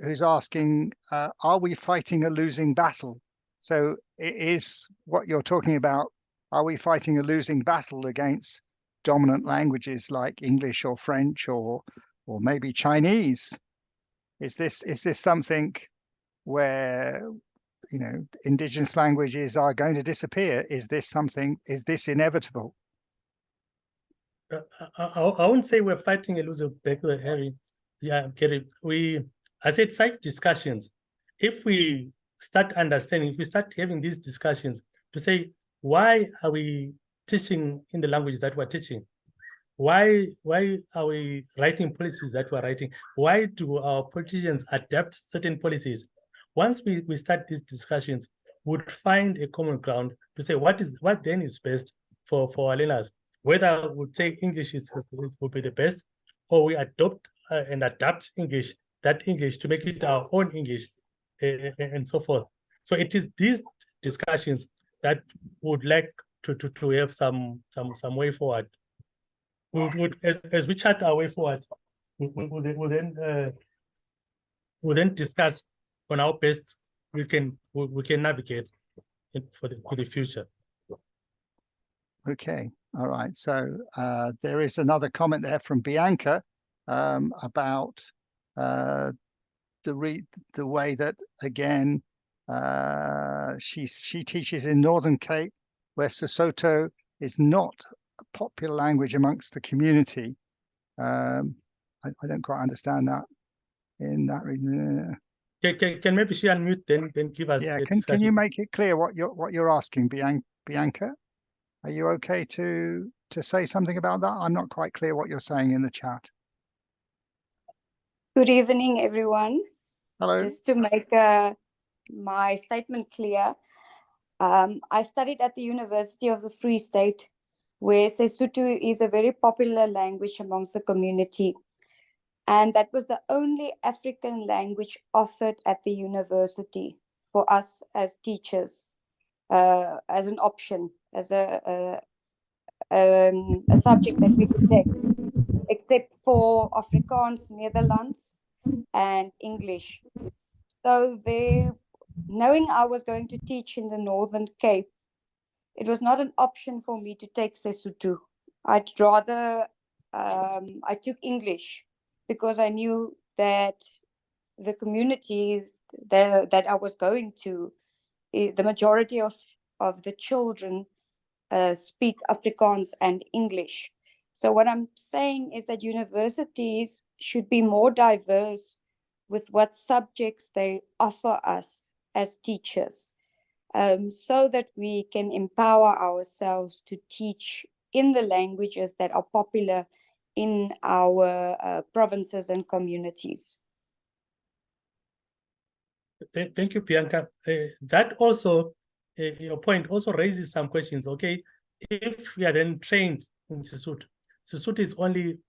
who's asking, are we fighting a losing battle? So it is what you're talking about. Are we fighting a losing battle against dominant languages like English or French or maybe Chinese? Is this something where, you know, indigenous languages are going to disappear? Is this inevitable? I wouldn't say we're fighting a losing battle, Harry. Yeah, Gary. I said such discussions. If we start understanding, if we start having these discussions to say, why are we teaching in the language that we're teaching? Why are we writing policies that we're writing? Why do our politicians adapt certain policies? Once we start these discussions, we'd find a common ground to say what then is best for our learners. Whether we say English would be the best, or we adopt and adapt English to make it our own English, and so forth. So it is these discussions that would like to have some way forward. As we chart our way forward, we'll then discuss on how best we can navigate for the future. Okay, all right. So there is another comment there from Bianca about the way that, again, she teaches in Northern Cape, where Sesotho is not a popular language amongst the community. I don't quite understand that in that region. Can maybe she unmute then give us? Yeah, can you make it clear what you're asking, Bianca? Are you okay to say something about that? I'm not quite clear what you're saying in the chat. Good evening, everyone. Hello. Just to make my statement clear, I studied at the University of the Free State, where Sesotho is a very popular language amongst the community. And that was the only African language offered at the university for us as teachers, as an option, as a subject that we could take, except for Afrikaans, Netherlands, and English. So knowing I was going to teach in the Northern Cape, it was not an option for me to take Sesotho. I'd rather, I took English because I knew that the community that I was going to, the majority of the children speak Afrikaans and English. So what I'm saying is that universities should be more diverse with what subjects they offer us as teachers, so that we can empower ourselves to teach in the languages that are popular in our provinces and communities. Thank you, Bianca. That also, your point also raises some questions. Okay, if we are then trained in Sesotho, Sesotho is only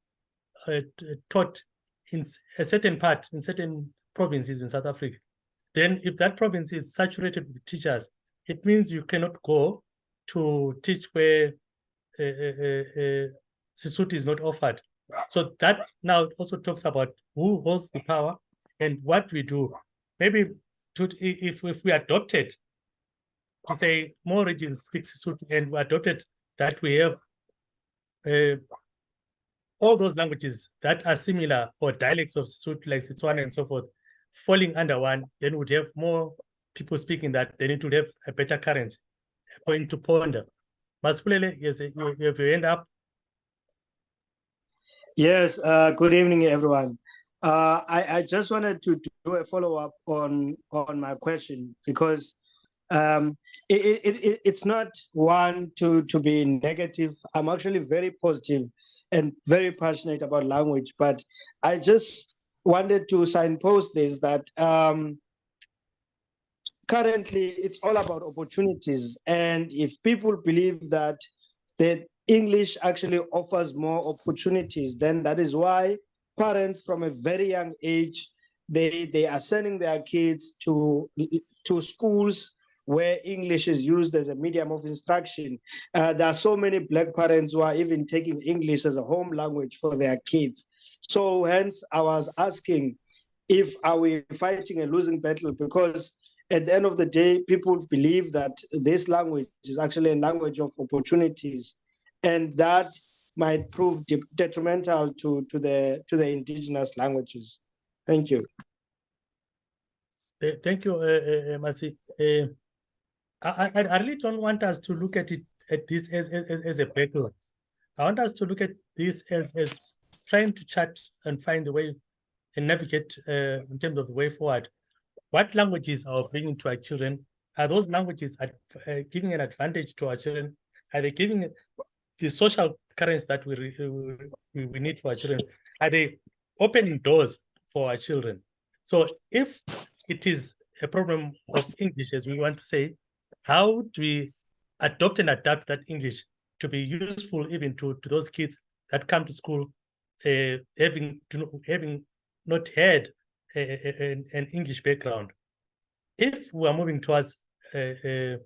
taught in a certain part, in certain provinces in South Africa. Then if that province is saturated with teachers, it means you cannot go to teach where Sesotho is not offered. So that now also talks about who holds the power and what we do. Maybe if we adopted to say more regions speak Sesotho and we adopted that we have all those languages that are similar or dialects of Sesotho, like Setswana and so forth, falling under one, then we'd have more people speaking that. They need to have a better currency, a point to ponder. Masipulele, yes, you have your hand up. Yes, good evening, everyone. I just wanted to do a follow-up on my question, because it's not one to be negative. I'm actually very positive and very passionate about language, but I just wanted to signpost this, that currently it's all about opportunities. And if people believe that the English actually offers more opportunities, then that is why parents from a very young age, they are sending their kids to schools where English is used as a medium of instruction. There are so many Black parents who are even taking English as a home language for their kids. So hence I was asking, if are we fighting a losing battle? Because at the end of the day, people believe that this language is actually a language of opportunities, and that might prove detrimental to the indigenous languages. Thank you. Thank you, Masi. I really don't want us to look at this as a battle. I want us to look at this as trying to chat and find the way and navigate in terms of the way forward. What languages are we bringing to our children? Are those languages giving an advantage to our children? Are they giving the social currents that we need for our children? Are they opening doors for our children? So if it is a problem of English, as we want to say, how do we adopt and adapt that English to be useful even to those kids that come to school having not had an English background? If we are moving towards the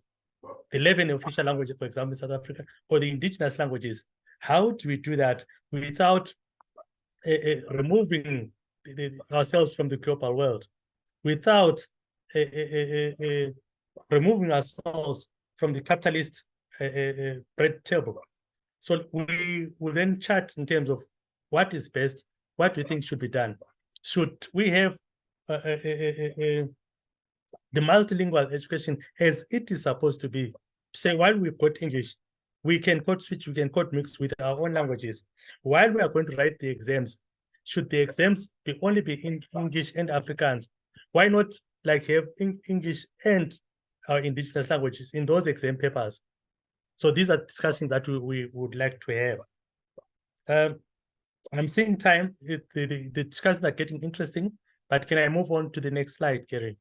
11 official languages, for example, in South Africa, or the indigenous languages, how do we do that without removing ourselves from the global world, without removing ourselves from the capitalist bread table? So we will then chat in terms of what is best, what we think should be done. Should we have the multilingual education as it is supposed to be? Say, while we've got English, we can code switch, we can code mix with our own languages. While we are going to write the exams, should the exams only be in English and Afrikaans? Why not like have English and our indigenous languages in those exam papers? So these are discussions that we would like to have. I'm seeing time, the discussions are getting interesting, but can I move on to the next slide, Gary?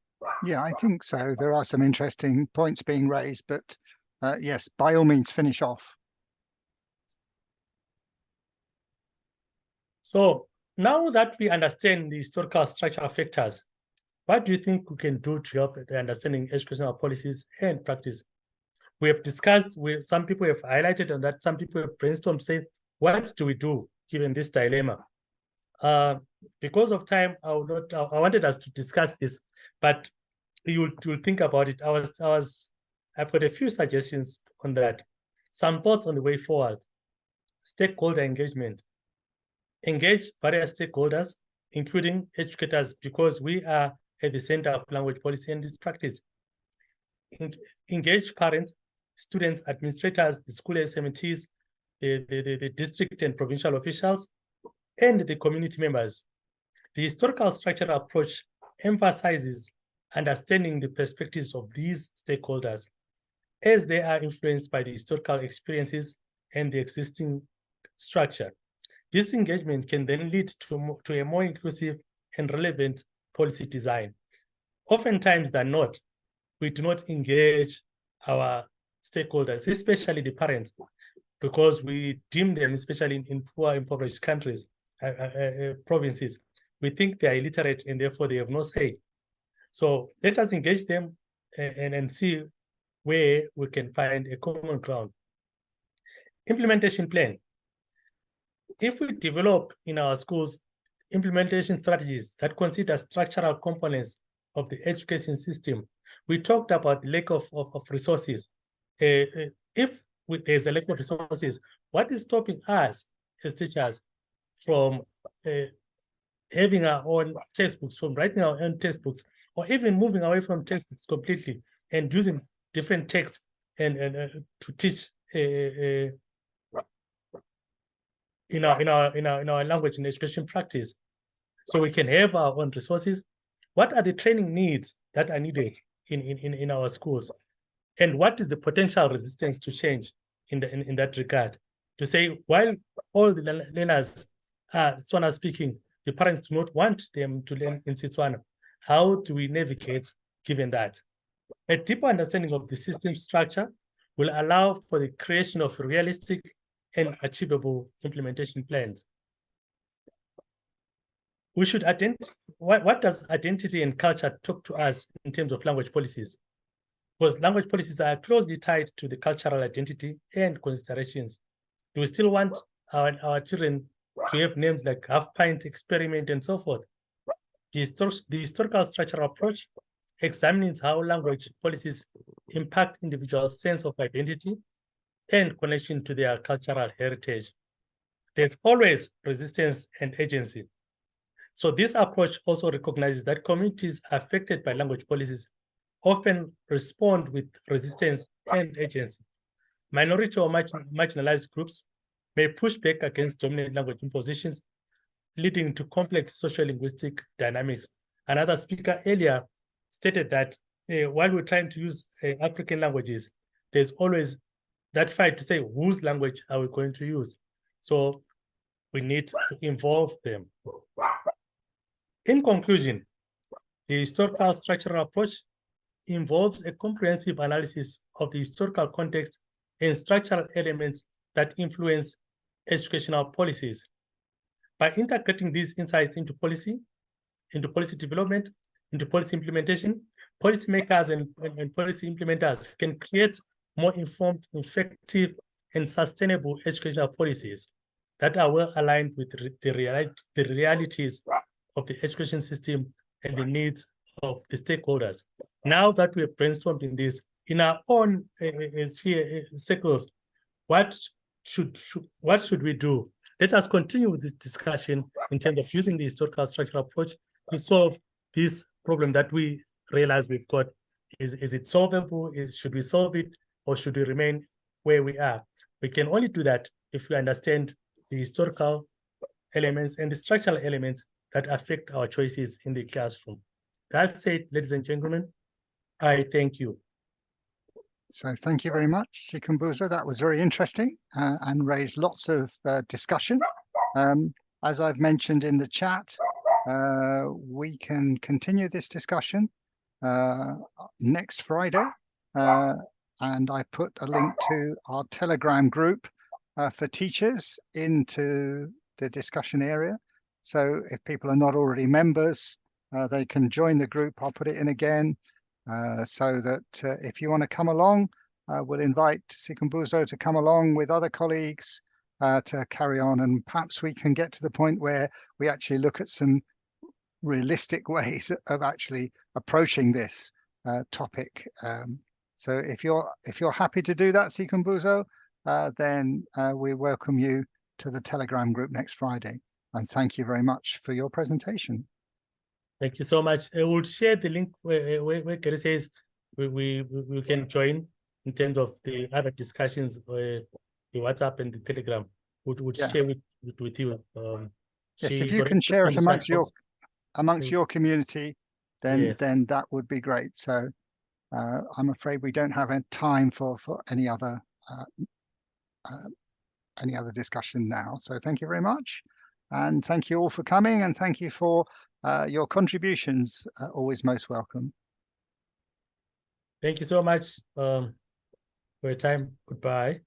Yeah, I think so. There are some interesting points being raised, but yes, by all means, finish off. So now that we understand the historical structural factors, what do you think we can do to help the understanding educational policies and practice? We have discussed, some people have highlighted on that, some people have brainstormed, say, what do we do given this dilemma? Because of time, I wanted us to discuss this, but you'll think about it. I've got a few suggestions on that. Some thoughts on the way forward. Stakeholder engagement. Engage various stakeholders, including educators, because we are at the center of language policy and its practice. Engage parents, students, administrators, the school SMTs, the district and provincial officials, and the community members. The historical structural approach emphasizes understanding the perspectives of these stakeholders as they are influenced by the historical experiences and the existing structure. This engagement can then lead to a more inclusive and relevant policy design. Oftentimes than not, we do not engage our stakeholders, especially the parents, because we deem them, especially in poor, impoverished countries, provinces, we think they are illiterate and therefore they have no say. So let us engage them and see where we can find a common ground. Implementation plan. If we develop in our schools implementation strategies that consider structural components of the education system, we talked about the lack of resources. If there's a lack of resources, what is stopping us as teachers from having our own textbooks, from writing our own textbooks, or even moving away from textbooks completely and using different texts and to teach in our language and education practice, so we can have our own resources? What are the training needs that are needed in our schools, and what is the potential resistance to change in that regard? To say, while all the learners are Setswana speaking, the parents do not want them to learn in Setswana. How do we navigate given that? A deeper understanding of the system structure will allow for the creation of realistic and achievable implementation plans. We should what does identity and culture talk to us in terms of language policies? Because language policies are closely tied to the cultural identity and considerations. Do we still want our children to have names like Half Pint, Experiment, and so forth? The historical structural approach examines how language policies impact individuals' sense of identity and connection to their cultural heritage. There's always resistance and agency. So this approach also recognizes that communities affected by language policies often respond with resistance and agency. Minority or marginalized groups may push back against dominant language impositions, leading to complex social-linguistic dynamics. Another speaker earlier stated that while we're trying to use African languages, there's always that fight to say whose language are we going to use. So we need to involve them. In conclusion, the historical structural approach involves a comprehensive analysis of the historical context and structural elements that influence educational policies. By integrating these insights into policy development, into policy implementation, policymakers and policy implementers can create more informed, effective, and sustainable educational policies that are well aligned with the realities of the education system and the needs of the stakeholders. Now that we have brainstormed in this, in our own circles, what should we do? Let us continue with this discussion in terms of using the historical structural approach to solve this problem that we realize we've got. Is it solvable? Should we solve it, or should we remain where we are? We can only do that if we understand the historical elements and the structural elements that affect our choices in the classroom. That said, ladies and gentlemen, I thank you. So thank you very much, Sikhumbuzo. That was very interesting and raised lots of discussion. As I've mentioned in the chat, we can continue this discussion next Friday. And I put a link to our Telegram group for teachers into the discussion area. So if people are not already members, they can join the group. I'll put it in again so that if you want to come along, we'll invite Sikhumbuzo to come along with other colleagues to carry on. And perhaps we can get to the point where we actually look at some realistic ways of actually approaching this topic. So if you're happy to do that, Sikhumbuzo, then we welcome you to the Telegram group next Friday. And thank you very much for your presentation. Thank you so much. I will share the link where Gary says we can join in terms of the other discussions WhatsApp and the Telegram. Would Yeah. share with you. Yes, She if is you already can share in it the amongst chat box. your community, then Yes. that would be great. So I'm afraid we don't have time for any other discussion now. So thank you very much, and thank you all for coming, and thank you for your contributions. Always most welcome. Thank you so much for your time. Goodbye.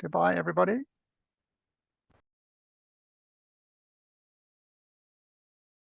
Goodbye, everybody.